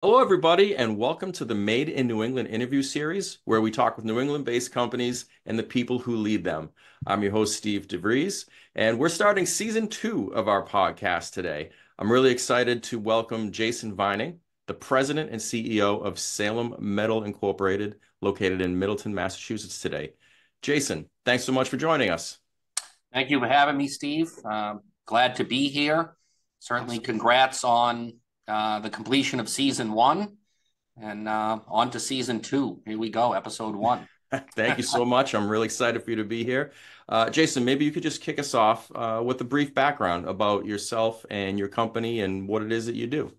Hello, everybody, and welcome to the Made in New England interview series, where we talk with New England-based companies and the people who lead them. I'm your host, Steve DeVries, and we're starting season 2 of our podcast today. I'm really excited to welcome Jason Vining, the president and CEO of Salem Metal Incorporated, located in Middleton, Massachusetts today. Jason, thanks so much for joining us. Thank you for having me, Steve. Glad to be here. Certainly, congrats on the completion of season one and on to season two. Here we go, episode one. Thank you so much. I'm really excited for you to be here. Jason, maybe you could just kick us off with a brief background about yourself and your company and what it is that you do.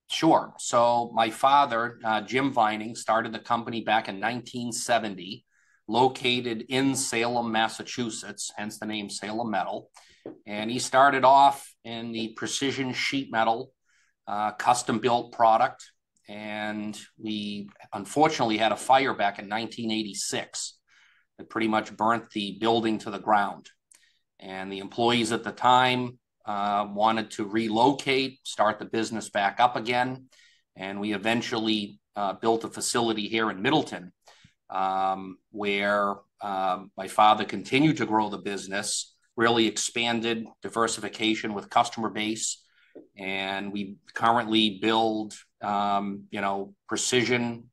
Sure. So, my father, Jim Vining, started the company back in 1970, located in Salem, Massachusetts, hence the name Salem Metal. And he started off in the precision sheet metal custom built product. And we unfortunately had a fire back in 1986 that pretty much burnt the building to the ground. And the employees at the time wanted to relocate, start the business back up again. And we eventually built a facility here in Middleton where my father continued to grow the business, really expanded diversification with customer base. And we currently build, precision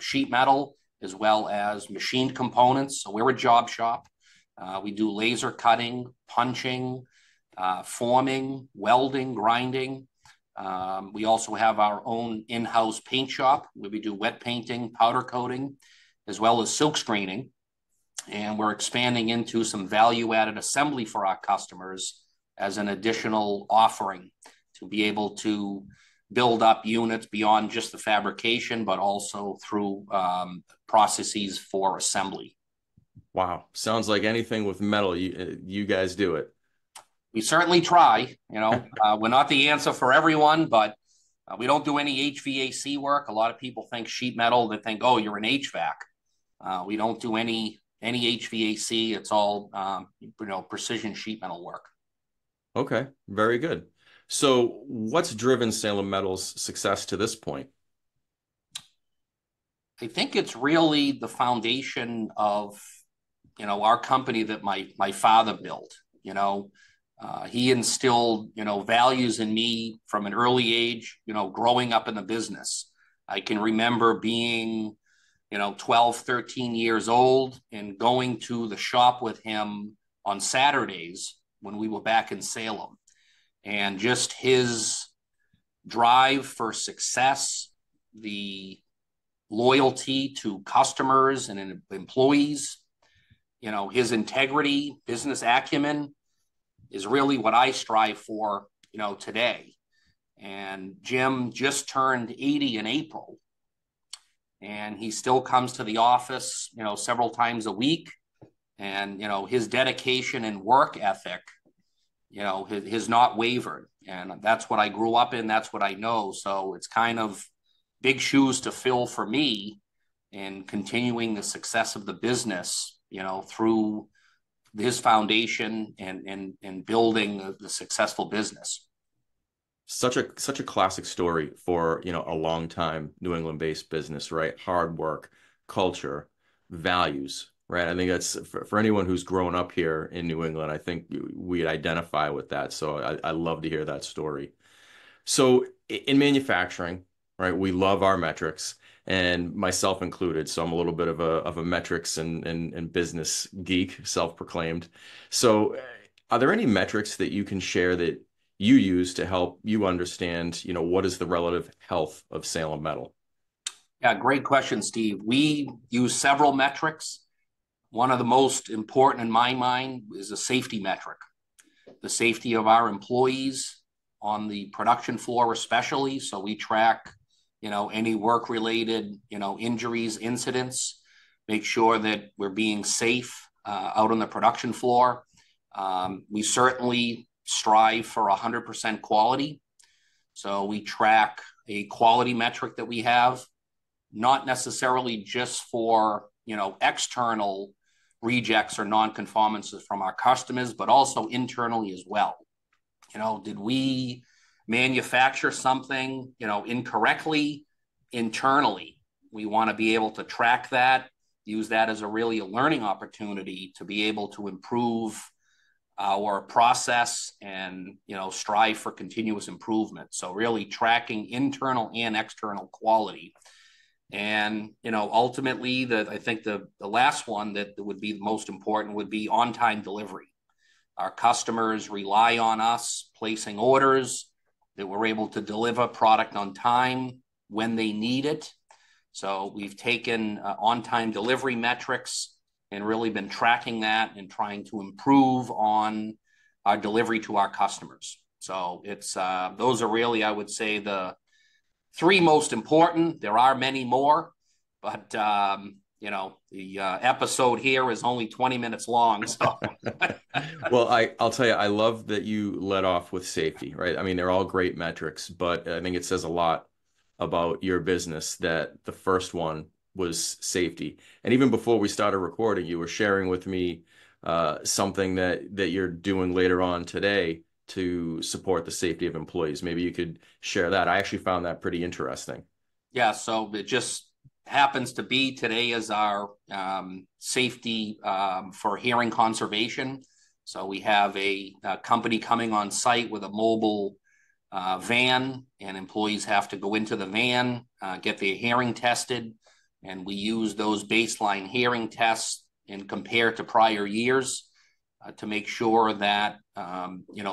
sheet metal as well as machined components. So we're a job shop. We do laser cutting, punching, forming, welding, grinding. We also have our own in-house paint shop where we do wet painting, powder coating, as well as silk screening. And we're expanding into some value-added assembly for our customers as an additional offering to be able to build up units beyond just the fabrication, but also through processes for assembly. Wow, sounds like anything with metal, you guys do it. We certainly try. We're not the answer for everyone, but we don't do any HVAC work. A lot of people think sheet metal, they think, oh, you're an HVAC. We don't do any HVAC. It's all precision sheet metal work. Okay, very good. So, what's driven Salem Metal's success to this point? I think it's really the foundation of our company that my father built. He instilled values in me from an early age. Growing up in the business, I can remember being 12, 13 years old and going to the shop with him on Saturdays when we were back in Salem. And just his drive for success, the loyalty to customers and employees, his integrity, business acumen is really what I strive for, today. And Jim just turned 80 in April, and he still comes to the office, several times a week. And, his dedication and work ethic, has not wavered. And that's what I grew up in. That's what I know. So it's kind of big shoes to fill for me in continuing the success of the business, through his foundation and building the successful business. Such a classic story for, a long time New England-based business, right? Hard work, culture, values, right? I think that's for anyone who's grown up here in New England, I think we'd identify with that. So I love to hear that story. So in manufacturing, right, we love our metrics, and myself included. So I'm a little bit of a metrics and business geek, self-proclaimed. So are there any metrics that you can share that you use to help you understand, what is the relative health of Salem Metal? Yeah, great question, Steve. We use several metrics. One of the most important in my mind is a safety metric, the safety of our employees on the production floor, especially. So we track, any work-related, injuries, incidents, make sure that we're being safe out on the production floor. We certainly strive for 100% quality. So we track a quality metric that we have, not necessarily just for, external rejects or non-conformances from our customers, but also internally as well. Did we manufacture something, incorrectly? internally. We want to be able to track that, use that as a really a learning opportunity to be able to improve our process and strive for continuous improvement. So really tracking internal and external quality. And ultimately, I think the last one that would be the most important would be on-time delivery. Our customers rely on us placing orders that we're able to deliver product on time when they need it. So we've taken on-time delivery metrics and really been tracking that and trying to improve on our delivery to our customers. So it's those are really, I would say, the three most important. There are many more, but the episode here is only 20 minutes long. So Well, I'll tell you, I love that you led off with safety, right? I mean, they're all great metrics, but I think it says a lot about your business that the first one was safety. And even before we started recording, you were sharing with me something that you're doing later on today to support the safety of employees. Maybe you could share that. I actually found that pretty interesting. yeah, so it just happens to be today is our safety for hearing conservation. So we have a company coming on site with a mobile van, and employees have to go into the van, get their hearing tested, and we use those baseline hearing tests and compare to prior years to make sure that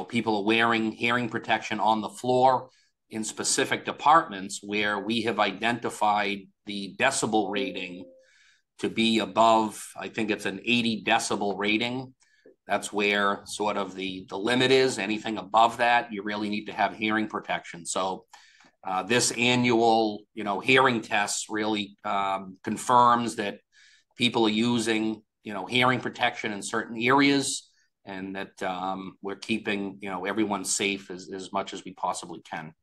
people are wearing hearing protection on the floor in specific departments where we have identified the decibel rating to be above, I think it's an 80 decibel rating. That's where sort of the limit is. Anything above that, you really need to have hearing protection. So this annual, hearing test really confirms that people are using, hearing protection in certain areas, and that we're keeping, everyone safe as much as we possibly can.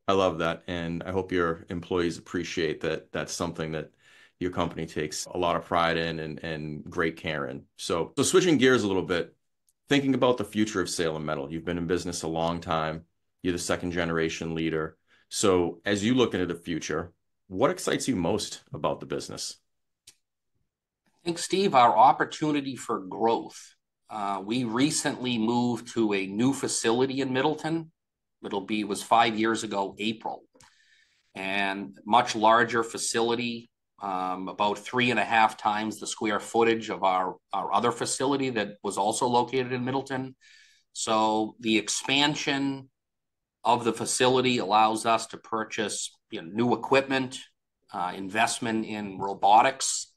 I love that. And I hope your employees appreciate that that's something that your company takes a lot of pride in and great care in. So switching gears a little bit, thinking about the future of Salem Metal, you've been in business a long time. You're the second generation leader. So as you look into the future, what excites you most about the business? I think, Steve, our opportunity for growth. We recently moved to a new facility in Middleton. Was 5 years ago, April, and much larger facility, about 3.5 times the square footage of our other facility that was also located in Middleton. So the expansion of the facility allows us to purchase new equipment, investment in robotics,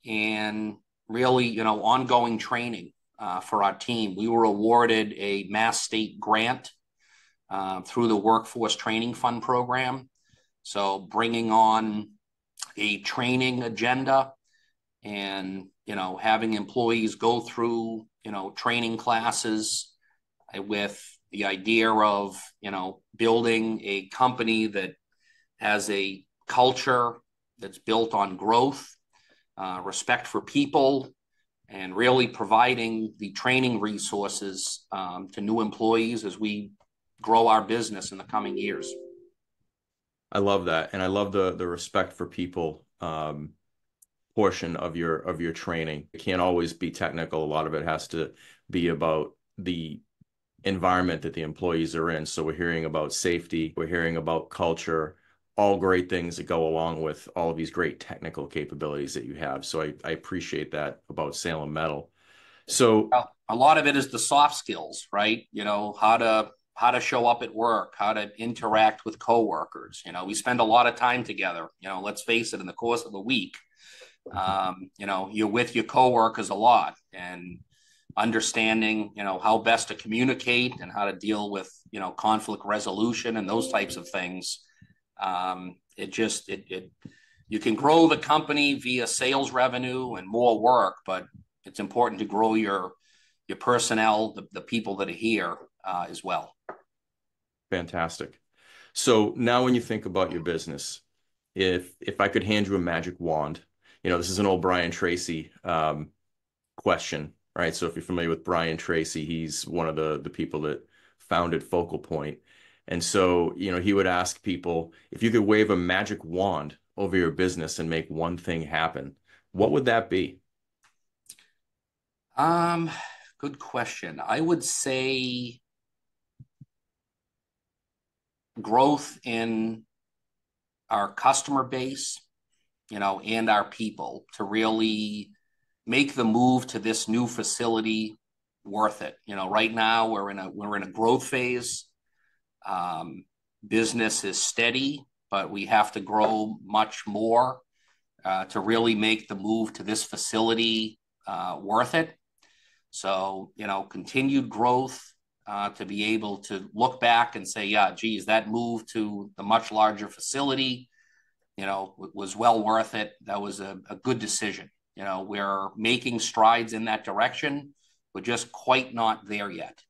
and really ongoing training for our team. We were awarded a Mass State grant through the Workforce Training Fund program. So bringing on a training agenda and, having employees go through, training classes with the idea of, building a company that has a culture that's built on growth, respect for people, and really providing the training resources to new employees as we grow our business in the coming years. I love that. And I love the respect for people portion of your training. It can't always be technical. A lot of it has to be about the environment that the employees are in. So we're hearing about safety, we're hearing about culture, all great things that go along with all of these great technical capabilities that you have. So I appreciate that about Salem Metal. So Well, a lot of it is the soft skills, right? How to show up at work, how to interact with coworkers. We spend a lot of time together. Let's face it, in the course of the week, you're with your coworkers a lot, and understanding, how best to communicate and how to deal with, conflict resolution and those types of things. You can grow the company via sales revenue and more work, but it's important to grow your personnel, the people that are here as well. fantastic. So now when you think about your business, if I could hand you a magic wand, this is an old Brian Tracy question, right? So if you're familiar with Brian Tracy, he's one of the people that founded Focal Point. And so, he would ask people if you could wave a magic wand over your business and make one thing happen, what would that be? Um, Good question. I would say growth in our customer base, and our people to really make the move to this new facility worth it. Right now we're in a growth phase. Um, Business is steady, but we have to grow much more to really make the move to this facility worth it. So, continued growth to be able to look back and say, yeah, geez, that move to the much larger facility, was well worth it. That was a good decision. We're making strides in that direction. We're just quite not there yet.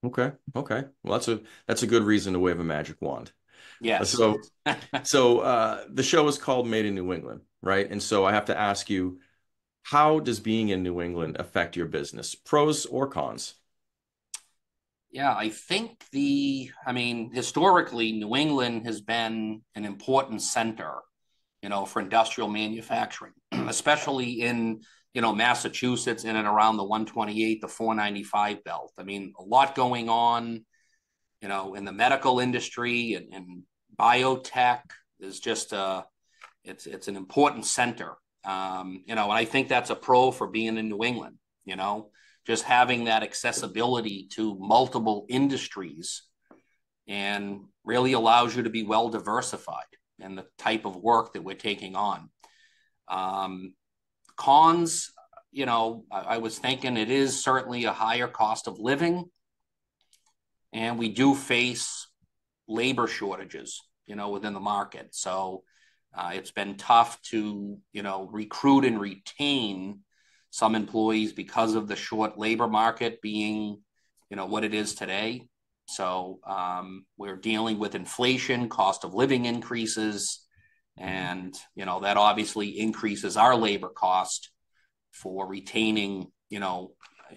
Okay. Okay. Well, that's a good reason to wave a magic wand. Yes. So the show is called Made in New England, right? And so I have to ask you, how does being in New England affect your business? Pros or cons? Yeah, I think historically, New England has been an important center, for industrial manufacturing, especially in, Massachusetts, in and around the 128, the 495 belt. I mean, a lot going on, in the medical industry and biotech. Is just it's an important center. And I think that's a pro for being in New England. You know, just having that accessibility to multiple industries and really allows you to be well diversified in the type of work that we're taking on. Um, Cons, I was thinking it is certainly a higher cost of living, and we do face labor shortages, within the market. So it's been tough to, recruit and retain some employees because of the short labor market being, what it is today. So we're dealing with inflation, cost of living increases, and that obviously increases our labor cost for retaining,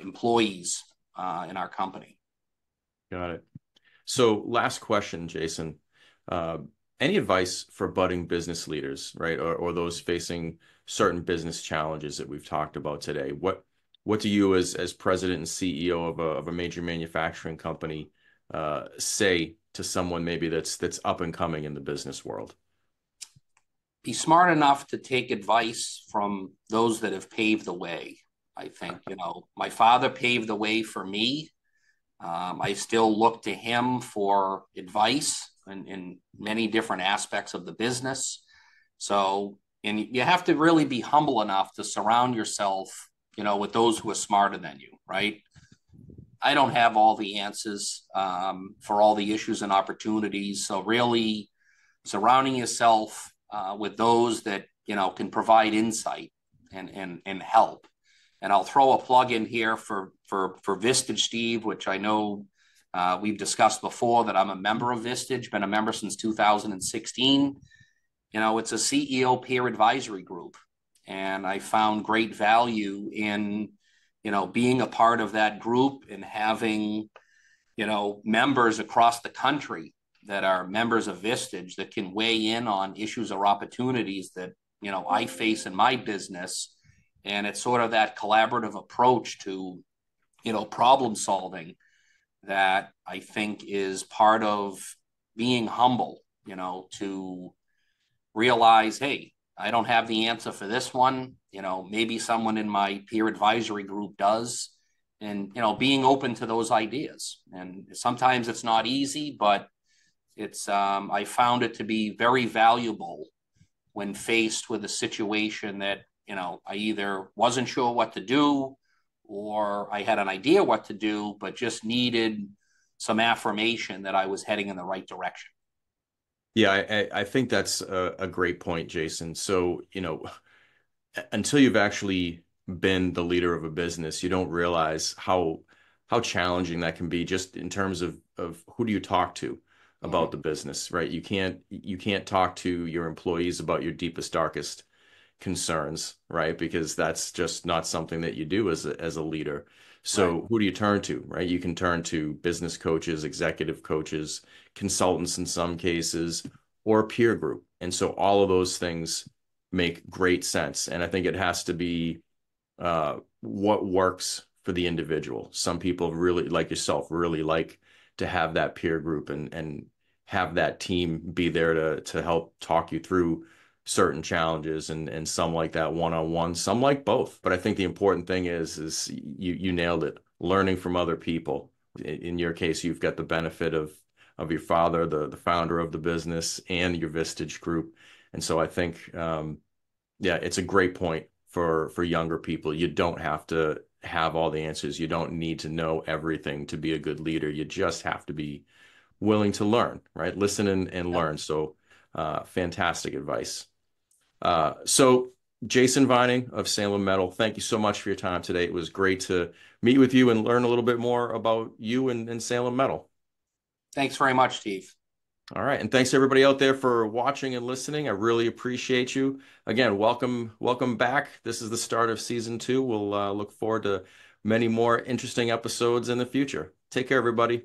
employees in our company. Got it. So last question, Jason. Uh, any advice for budding business leaders, right? Or those facing certain business challenges that we've talked about today? What do you as president and CEO of a major manufacturing company say to someone maybe that's up and coming in the business world? Be smart enough to take advice from those that have paved the way. I think, my father paved the way for me. I still look to him for advice in many different aspects of the business. So, and you have to really be humble enough to surround yourself, with those who are smarter than you, right? I don't have all the answers for all the issues and opportunities. So, really surrounding yourself with those that can provide insight and help. And I'll throw a plug in here for Vistage, Steve, which I know we've discussed before that I'm a member of Vistage, been a member since 2016. It's a CEO peer advisory group, and I found great value in being a part of that group and having members across the country that are members of Vistage that can weigh in on issues or opportunities that I face in my business. And it's sort of that collaborative approach to problem solving that I think is part of being humble, to realize, hey, I don't have the answer for this one. Maybe someone in my peer advisory group does. And, being open to those ideas. And sometimes it's not easy, but I found it to be very valuable when faced with a situation that, I either wasn't sure what to do or I had an idea what to do, but just needed some affirmation that I was heading in the right direction. Yeah, I think that's a great point, Jason. So, until you've actually been the leader of a business, you don't realize how challenging that can be just in terms of who do you talk to about Mm-hmm. the business, right? You can't talk to your employees about your deepest, darkest concerns, right? Because that's just not something that you do as a leader. Right. So who do you turn to, right? You can turn to business coaches, executive coaches, consultants in some cases, or a peer group. And so all of those things make great sense. And I think it has to be what works for the individual. Some people really, like yourself, really like to have that peer group and have that team be there to help talk you through certain challenges, and some like that one-on-one, some like both. But I think the important thing is you nailed it. Learning from other people. In your case, you've got the benefit of your father, the founder of the business, and your Vistage group. And so I think yeah, it's a great point for younger people. You don't have to have all the answers. You don't need to know everything to be a good leader. You just have to be willing to learn, right? Listen and Yep. learn. So, fantastic advice. So, Jason Vining of Salem Metal, thank you so much for your time today. It was great to meet with you and learn a little bit more about you and Salem Metal. Thanks very much, Steve. All right. And thanks everybody out there for watching and listening. I really appreciate you. Again, welcome back. This is the start of season 2. We'll look forward to many more interesting episodes in the future. Take care, everybody.